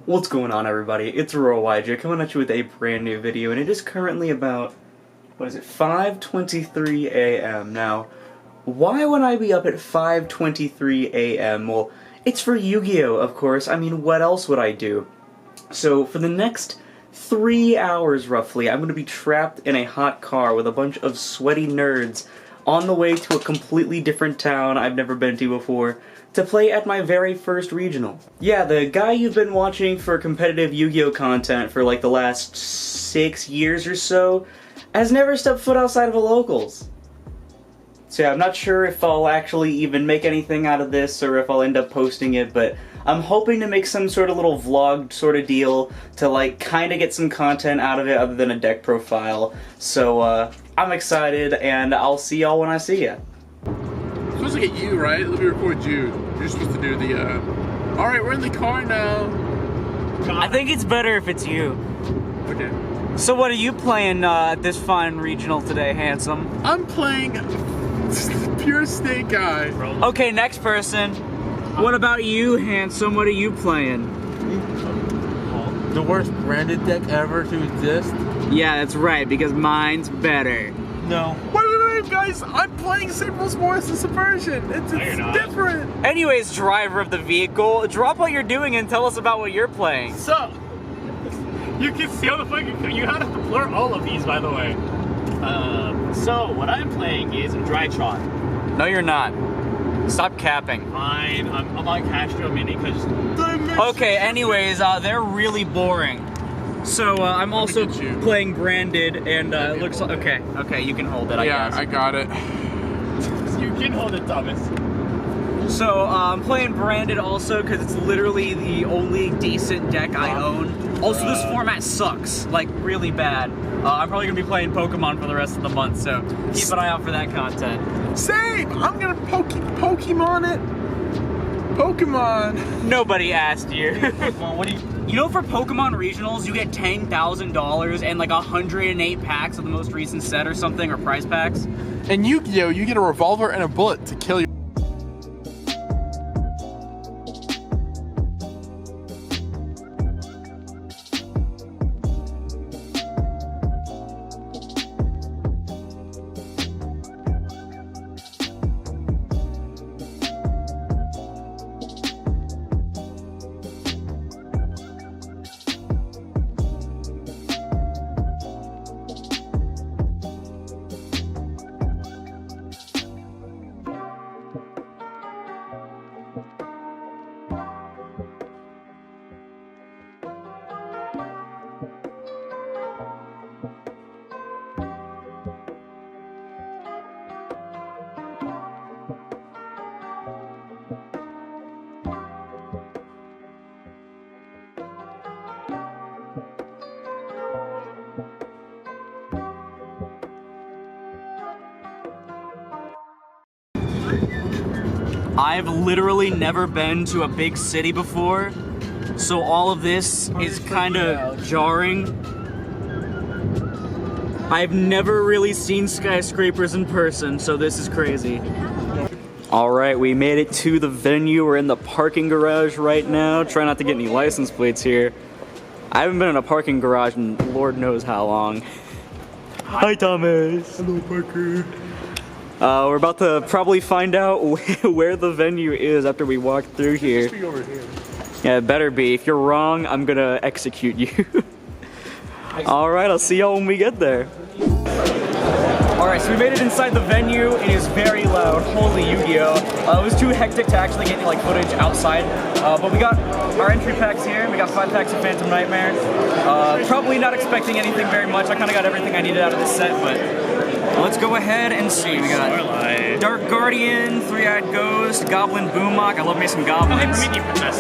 What's going on, everybody? It's RoyJ coming at you with a brand new video, and it is currently about, 5:23 a.m. Now, why would I be up at 5:23 a.m.? Well, it's for Yu-Gi-Oh, of course. I mean, what else would I do? So, for the next 3 hours, roughly, I'm going to be trapped in a hot car with a bunch of sweaty nerds on the way to a completely different town I've never been to before to play at my very first regional. Yeah, the guy you've been watching for competitive Yu-Gi-Oh content for like the last 6 years or so has never stepped foot outside of a locals. So yeah, I'm not sure if I'll actually even make anything out of this or if I'll end up posting it, but I'm hoping to make some sort of little vlog sort of deal to like kind of get some content out of it other than a deck profile. So I'm excited, and I'll see y'all when I see ya. I'm supposed to get you, right? Let me record you. You're supposed to do the, Alright, we're in the car now. I think it's better if it's you. Okay. So what are you playing at this fine regional today, handsome? I'm playing pure Snake Eye. Okay, next person. What about you, handsome? What are you playing? The worst branded deck ever to exist? Yeah, that's right, because mine's better. No. Wait, guys! I'm playing Sabrel's Morris and Subversion. It's different. Anyways, driver of the vehicle, drop what you're doing and tell us about what you're playing. So, you can see how the fucking, you have to blur all of these, by the way. So what I'm playing is Drytron. No, you're not. Stop capping. Fine, I'm on Castro Mini because. Okay, anyways, they're really boring. So I'm also playing Branded, and it looks like, okay, you can hold it, I guess. Yeah, I got it. You can hold it, Thomas. So I'm playing Branded also because it's literally the only decent deck I own. Also, this format sucks, like really bad. I'm probably gonna be playing Pokemon for the rest of the month, so keep an eye out for that content. Same! I'm gonna Pokemon it. Pokemon. Nobody asked you. What do you... You know, for Pokemon regionals, you get $10,000 and like 108 packs of the most recent set or something, or prize packs. In Yu-Gi-Oh, you get a revolver and a bullet to kill you. I've literally never been to a big city before, so all of this is kind of jarring. I've never really seen skyscrapers in person, so this is crazy. Alright, we made it to the venue. We're in the parking garage right now. Try not to get any license plates here. I haven't been in a parking garage in Lord knows how long. Hi, Thomas. Hello, Parker. We're about to probably find out where the venue is after we walk through here. Be over here. Yeah, it better be. If you're wrong, I'm gonna execute you. Alright, I'll see y'all when we get there. Alright, so we made it inside the venue. It is very loud. Holy Yu-Gi-Oh! It was too hectic to actually get like footage outside. But we got our entry packs here. We got 5 packs of Phantom Nightmare. Probably not expecting anything very much. I kind of got everything I needed out of this set, but let's go ahead and see. We got Dark Guardian, Three-Eyed Ghost, Goblin Boomok. I love me some goblins.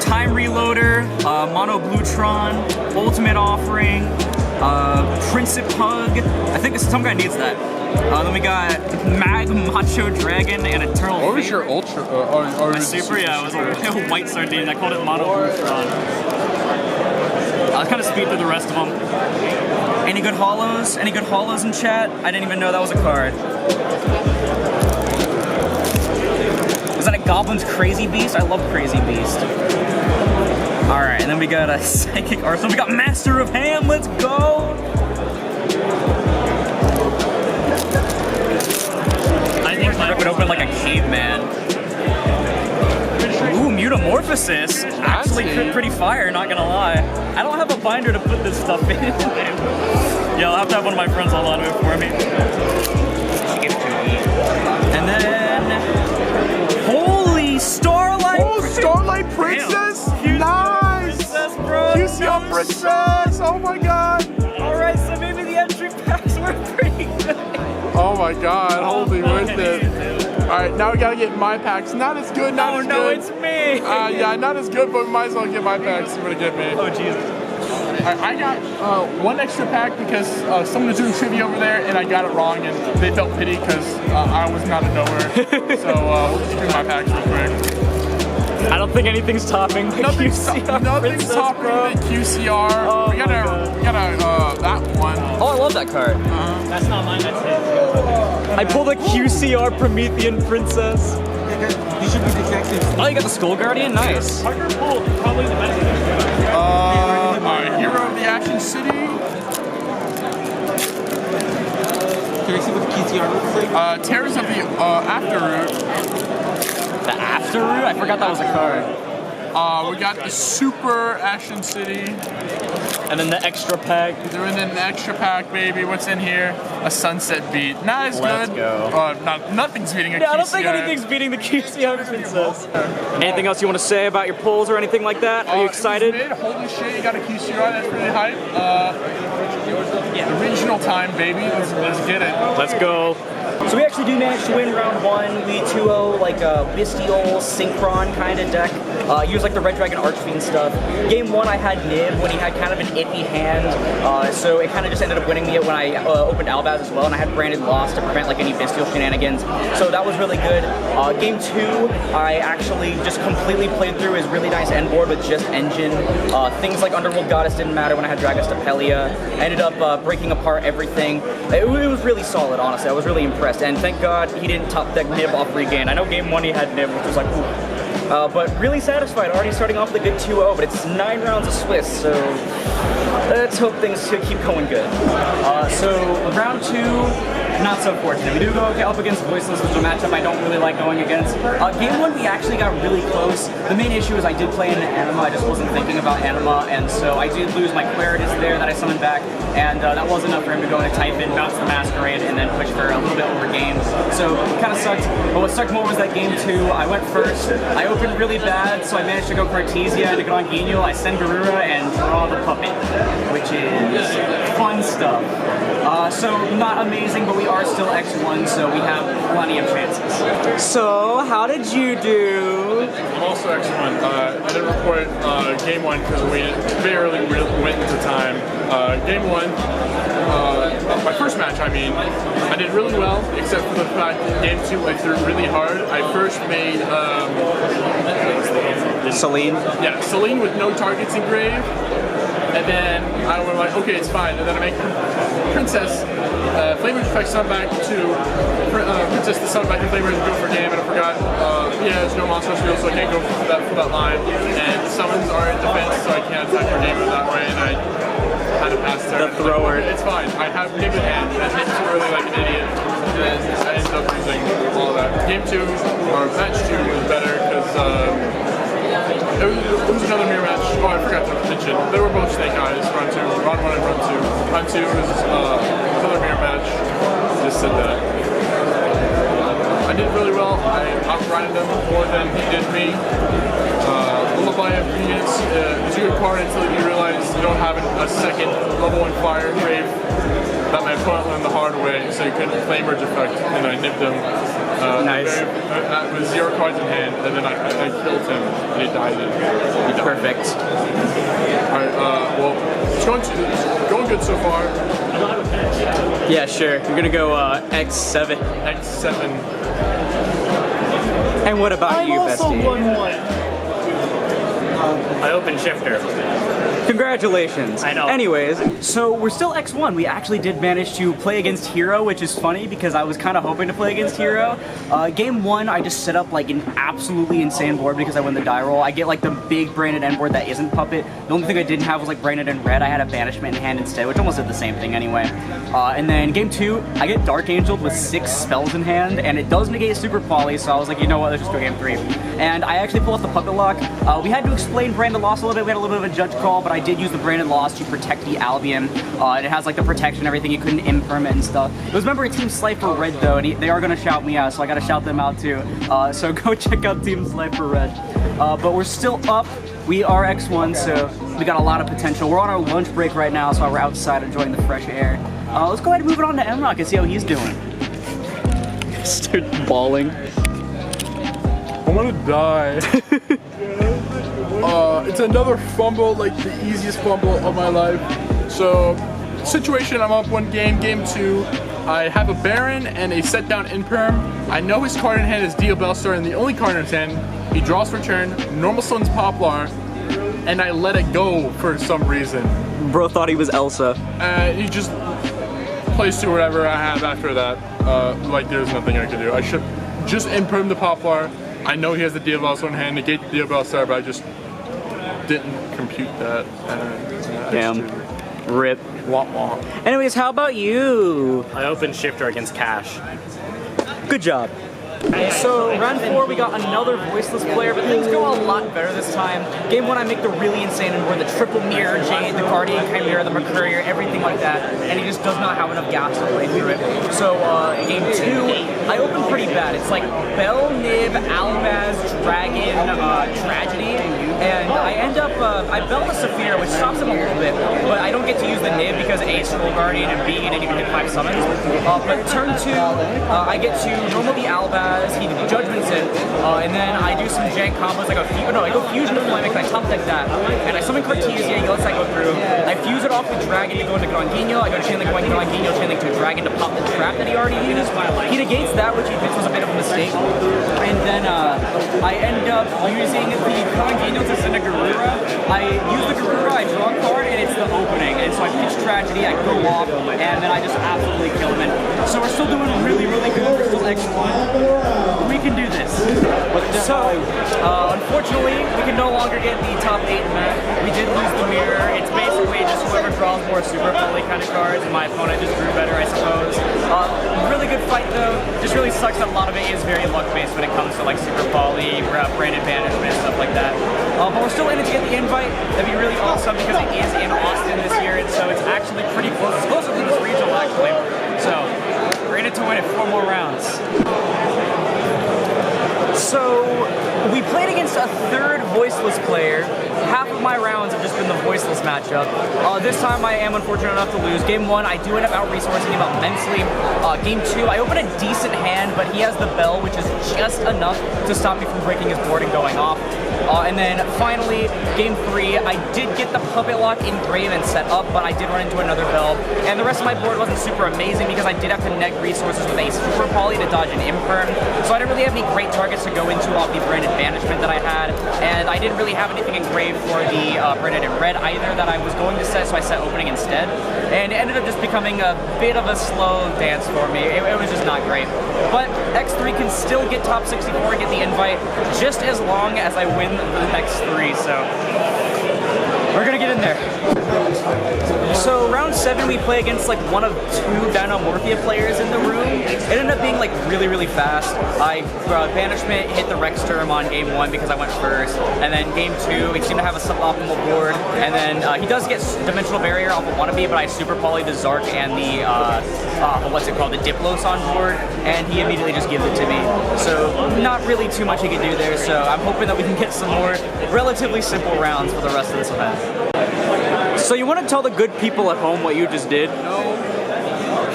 Time Reloader, Mono Bluetron, Ultimate Offering, Princip Hug. I think some guy needs that. Then we got Mag Macho Dragon and Eternal What was Fate. your ultra? My super, yeah, it was a white sardine. I called it Mono Bluetron. I'll kind of speed through the rest of them. Any good hollows? Any good hollows in chat? I didn't even know that was a card. Is that a Goblin's Crazy Beast? I love Crazy Beast. Alright, and then we got a Psychic Arsenal. We got Master of Ham, let's go! I think I would open like a caveman. Ooh, Mutamorphosis. Actually pretty fire, not gonna lie. I don't have a binder to put this stuff in. Yeah, I'll have to have one of my friends hold on to it for me. And then... Holy Starlight! Oh, Starlight Princess! Nice! Princess, bro! QCR Princess! Oh my god! Alright, so maybe the entry packs were pretty good. Oh my god, holy worth it. Alright, now we gotta get my packs. Not as good, not as good. Oh no, it's me! Yeah, not as good, but we might as well get my packs. You're gonna get me. Oh Jesus. Alright, I got one extra pack because someone was doing trivia over there and I got it wrong and they felt pity because I was not a knower. So we'll just do my packs real quick. I don't think anything's topping the Nothing's QCR Princess, topping bro. the QCR. Oh we gotta that one. Oh, I love that card. that's not mine, that's his. I pulled a QCR Promethean Princess. You should be detective. Oh, you got the Skull Guardian? Nice. Parker pulled probably the best. Hero of the Action City. Can I see what the QTR looks like? Terrors of the Afterroot. The After Root? I forgot that was a card. We got the Super Action City. And then the extra pack. Doing an extra pack, baby. What's in here? A Sunset Beat. Not as Let's good. go. Nothing's beating a Yeah, I don't QCR. think anything's beating the QCR Princess. Anything else you want to say about your pulls or anything like that? Are you excited? It was mid. Holy shit, you got a QCR. That's really hype. The regional time, baby. Let's get it. Let's go. So we actually do manage to win round one. We 2-0 like a Bystial Synchron kind of deck. Use like the Red Dragon Archfiend stuff. Game one I had Nib when he had kind of an iffy hand, so it kind of just ended up winning me when I opened Albaz as well, and I had Branded Lost to prevent like any Bystial shenanigans. So that was really good. Game two I actually just completely played through his really nice end board with just Engine. Things like Underworld Goddess didn't matter when I had Dragastapelia. I ended up breaking apart everything. It was really solid, honestly. I was really impressed, and thank God he didn't top deck Nib off regain. I know game one he had Nib, which was like, ooh. But really satisfied, already starting off with a good 2-0, but it's 9 rounds of Swiss, so let's hope things keep going good. So round two, not so fortunate. We do go up against Voiceless, which is a matchup I don't really like going against. Game one, we actually got really close. The main issue is I did play in an Anima, I just wasn't thinking about Anima, and so I did lose my Claritas there that I summoned back, and that wasn't enough for him to go into type in, bounce the Masquerade, and then push for a little bit over games. So it kind of sucked, but what sucked more was that game two, I went first, I opened really bad, so I managed to go Cartesia to go on Genial, I send Garura and draw the Puppet, which is fun stuff. So not amazing, but we are still X1, so we have plenty of chances. So, how did you do? I'm also X1. I didn't report game one because we barely went into time. Game one, my first match, I mean, I did really well, except for the fact that game two I threw really hard. I first made Celine? Yeah, Celine with no targets engraved. And then I was like, okay, it's fine. And then I make Princess, Flamer Effect Sun back to Princess the Sun back to Flamer and go for game. And I forgot, there's no monster skill, so I can't go for that line. And summons are in defense, so I can't attack her game that way. And I kind of passed her. The thrower. Like, it's fine. I have Nib in hand. I hit too early like an idiot. And then I ended up losing all of that. Game two, or match two, was better because. It was another mirror match. Oh, I forgot to mention. They were both Snake Eyes, run two. Run one and run two. Run two was another mirror match. Just said that. I did really well. I outgrinded them more than he did me. Lullaby of Venus is a good card until you realize you don't have a second level 1 fire grave that my opponent learned the hard way, so you couldn't Flamerge effect, and I nipped him. Nice. With 0 cards in hand, and then I killed him, and he died. He died. Perfect. Alright, well, it's going good so far. Yeah, sure. You're gonna go X7. X7. And what about you, bestie? 1-1. I open shifter. Congratulations. I know. Anyways, so we're still X1. We actually did manage to play against Hero, which is funny because I was kind of hoping to play against Hero. Game 1, I just set up like an absolutely insane board because I win the die roll. I get like the big Branded End board that isn't Puppet. The only thing I didn't have was like Branded End Red. I had a Banishment in hand instead, which almost did the same thing anyway. And then game 2, I get Dark Angel with 6 spells in hand, and it does negate Super Poly, so I was like, you know what, let's just go game 3. And I actually pull off the Puppet Lock. We had to explain Branded Loss a little bit. We had a little bit of a judge call, but I did use the Branded Loss to protect the Albion. And it has like the protection and everything. You couldn't imperm it and stuff. It was member of Team Slifer Red though, and they are gonna shout me out, so I gotta shout them out too. So go check out Team Slifer Red. But we're still up. We are X1, so we got a lot of potential. We're on our lunch break right now, so we're outside enjoying the fresh air. Let's go ahead and move it on to Emrock and see how he's doing. Start bawling. I'm gonna die. It's another fumble, like the easiest fumble of my life. So, situation, I'm up one game, game 2. I have a Baron and a set down Imperm. I know his card in hand is Dio Bellstar, and the only card in his hand, he draws for turn, Normal Sun's Poplar, and I let it go for some reason. Bro thought he was Elsa. He just plays to whatever I have after that. Like there's nothing I can do. I should just Imperm the Poplar. I know he has the Dio Bellstar in hand, negate the Dio Bellstar, but I just didn't compute that. Damn. Rip. Wah wah. Anyways, how about you? I open shifter against Cash. Good job. So round 4, we got another voiceless player, but things go a lot better this time. Game 1, I make the really insane and the triple mirror Jade, the Guardian Chimera, the Mercurier, everything like that, and he just does not have enough gas to play through it. So game 2, I open pretty bad. It's like Bell, Nib, Almaz, Dragon, Tragedy, and I end up, I Bell the Saphir, which stops him a little bit, but I don't get to use the Nib because A, Scroll Guardian, and B, he didn't even hit 5 summons. But turn 2, I get to normal the Albaz, he judgments it, and then I do some jank combos. I go Fusion Deployment, I top deck that, and I summon Cartesia, he lets that go through. I fuse it off with Dragon to go into Grandino, I go to Chainlink, going to Grandino, Chainlink to Dragon to pop the trap that he already used. He negates that, which he thinks was a bit of a mistake, and then I end up using the Grandino to send a Garura. I use the Garura, I draw a card, and it's the opening, and so I pitch Tragedy, I go off, and then I just absolutely kill him. And so we're still doing really, really good, we're still X1. We can do this. So, unfortunately, we can no longer get the top 8 map. We did lose the mirror. It's basically just whoever draws more Super Poly kind of cards, and my opponent just drew better, I suppose. Really good fight, though. Just really sucks that a lot of it is very luck-based when it comes to like Super Poly, Branded Banishment, stuff like that. But we're still in it to get the invite. That'd be really awesome because it is in Austin this year, and so it's actually pretty close. It's closer than this regional, actually. So, we're in it to win it 4 more rounds. So, we played against a third voiceless player. Half of my rounds have just been the voiceless matchup. This time I am unfortunate enough to lose. Game 1, I do end up out-resourcing him immensely. Game 2, I open a decent hand, but he has the Bell, which is just enough to stop me from breaking his board and going off. And then finally, game 3, I did get the Puppet Lock Engraven set up, but I did run into another Bell. And the rest of my board wasn't super amazing because I did have to neg resources with a Super Poly to dodge an Imperm. So I didn't really have any great targets to go into off the Branded Banishment that I had. And I didn't really have anything engraved for the Branded in Red either that I was going to set, so I set opening instead. And it ended up just becoming a bit of a slow dance for me. It was just not great. But X3 can still get top 64 and get the invite just as long as I win the next 3, so we're gonna get in there. So round 7 we play against like one of 2 Dinomorphia players in the room. It ended up being like really, really fast. I Banishment hit the Rex Term on game 1 because I went first, and then game 2 he seemed to have a suboptimal board, and then he does get Dimensional Barrier off of Wannabe, but I Super Poly the Zark and the the Diplos on board, and he immediately just gives it to me. So not really too much he can do there, so I'm hoping that we can get some more relatively simple rounds for the rest of this event. So you want to tell the good people at home what you just did? No.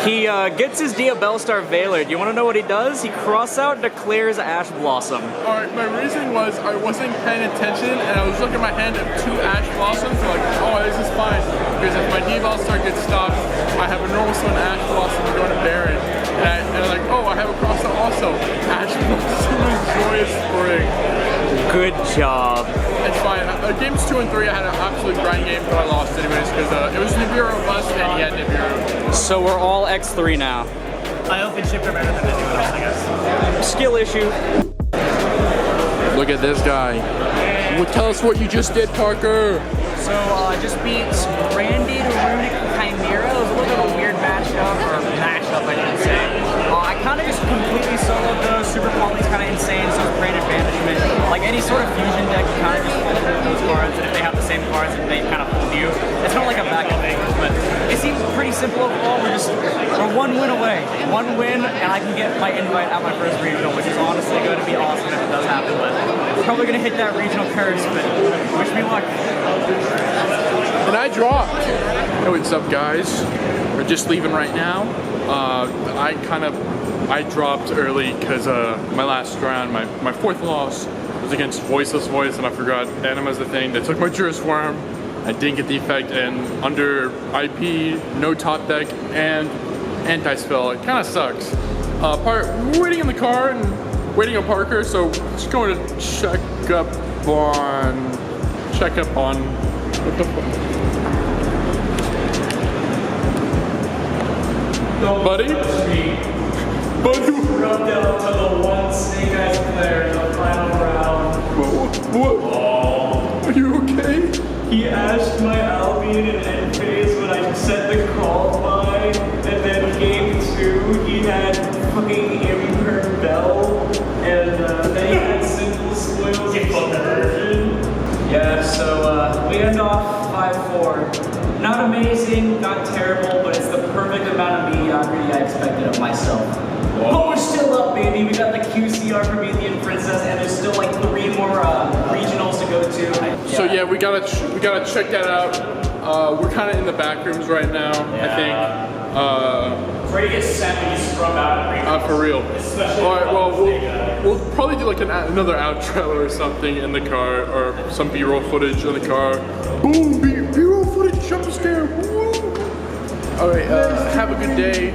He gets his Dia Bellstar Veiler. Do you want to know what he does? He cross out declares Ash Blossom. Alright, my reason was I wasn't paying attention and I was looking at my hand at 2 Ash Blossoms, like, oh, this is fine. Because if my Dia Bellstar gets stopped, I have a normal Sun Ash Blossom to go to Baron. And I'm like, oh, I have a cross out also. Ash Blossom is Joyous Spring. Good job. It's fine. Games 2 and 3, I had an absolute grind game, but I lost anyways because it was Nibiru bust and he had Nibiru. So we're all X3 now. I open shifter better than anyone else, I guess. Skill issue. Look at this guy. Well, tell us what you just did, Parker. So I just beat Branded Runic Chimera. It was a little bit of a weird mashup, or mashup I should say. I kind of just completely soloed those. Super Poly's kind of insane, so is Branded Banishment. Like any sort of fusion deck, you kind of just pull those cards, and if they have the same cards, and they kind of fool you. It's not like a backup thing, but it seems pretty simple overall. We're one win away. One win, and I can get my invite at my first regional, which is honestly going to be awesome if it does happen, but I'm probably going to hit that regional curse, but wish me luck. And I dropped. Hey, what's up, guys? We're just leaving right now. I dropped early because my last round, my fourth loss was against Voiceless Voice, and I forgot Anima's the thing. They took my Juris Worm. I didn't get the effect, and under IP, no top deck, and anti-spell. It kind of sucks. We're waiting in the car and waiting on Parker, so just going to check up on what the fuck? Buddy? Buddy? Rubbed out to the one Snake Eyes player in the final round. What? Oh. Are you okay? He asked my Albion in end phase when I set the call by, and then game 2 he had fucking Imperm Bell, and then he had Simple Spoils Version. Yeah, so we end off 5-4. Not amazing, not terrible, but it's the perfect amount of mediocrity I expected of myself. Whoa. But we're still up, baby. We got the QCR for Promethean Princess, and there's still like 3 more regionals to go to. So yeah, we gotta check that out. We're kind of in the back rooms right now, I think. Ready to get sent sprung out. For real. All right, well, we'll probably do like another outro or something in the car, or some B-roll footage in the car. Boom, B-roll footage, jump scare. Woo! All right, have a good day.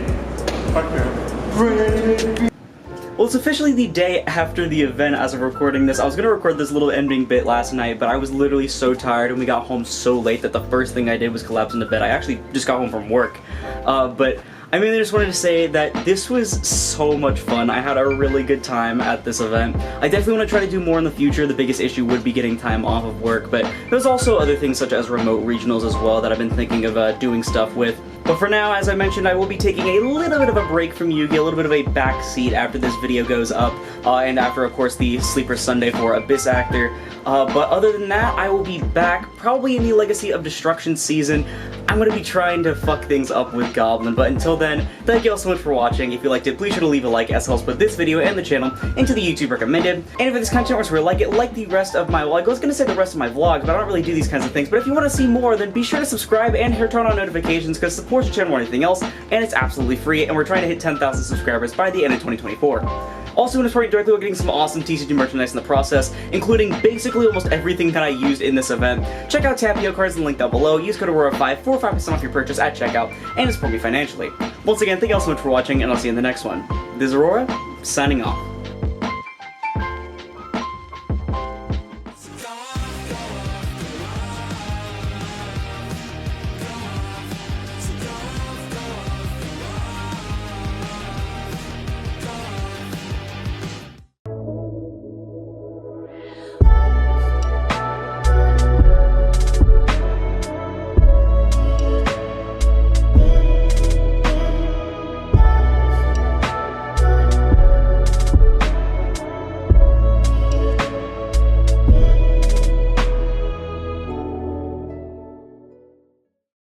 Well, it's officially the day after the event as of recording this. I was going to record this little ending bit last night, but I was literally so tired and we got home so late that the first thing I did was collapse into bed. I actually just got home from work. But I mainly just wanted to say that this was so much fun. I had a really good time at this event. I definitely want to try to do more in the future. The biggest issue would be getting time off of work, but there's also other things such as remote regionals as well that I've been thinking of doing stuff with. But for now, as I mentioned, I will be taking a little bit of a break from Yu-Gi-Oh!, a little bit of a backseat after this video goes up, and after, of course, the Sleeper Sunday for Abyss Actor. But other than that, I will be back probably in the Legacy of Destruction season. I'm going to be trying to fuck things up with Goblin, but until then, thank you all so much for watching. If you liked it, please sure to leave a like, as helps put this video and the channel into the YouTube recommended. And if this content was really like the rest of my vlog, I was going to say the rest of my vlogs, but I don't really do these kinds of things. But if you want to see more, then be sure to subscribe and turn on notifications, because it supports the channel more than anything else, and it's absolutely free, and we're trying to hit 10,000 subscribers by the end of 2024. Also, I'm going to support you directly with getting some awesome TCG merchandise in the process, including basically almost everything that I used in this event. Check out Tapio cards in the link down below. Use code Aurora5 for 5% off your purchase at checkout, and support me financially. Once again, thank you all so much for watching, and I'll see you in the next one. This is Aurora, signing off.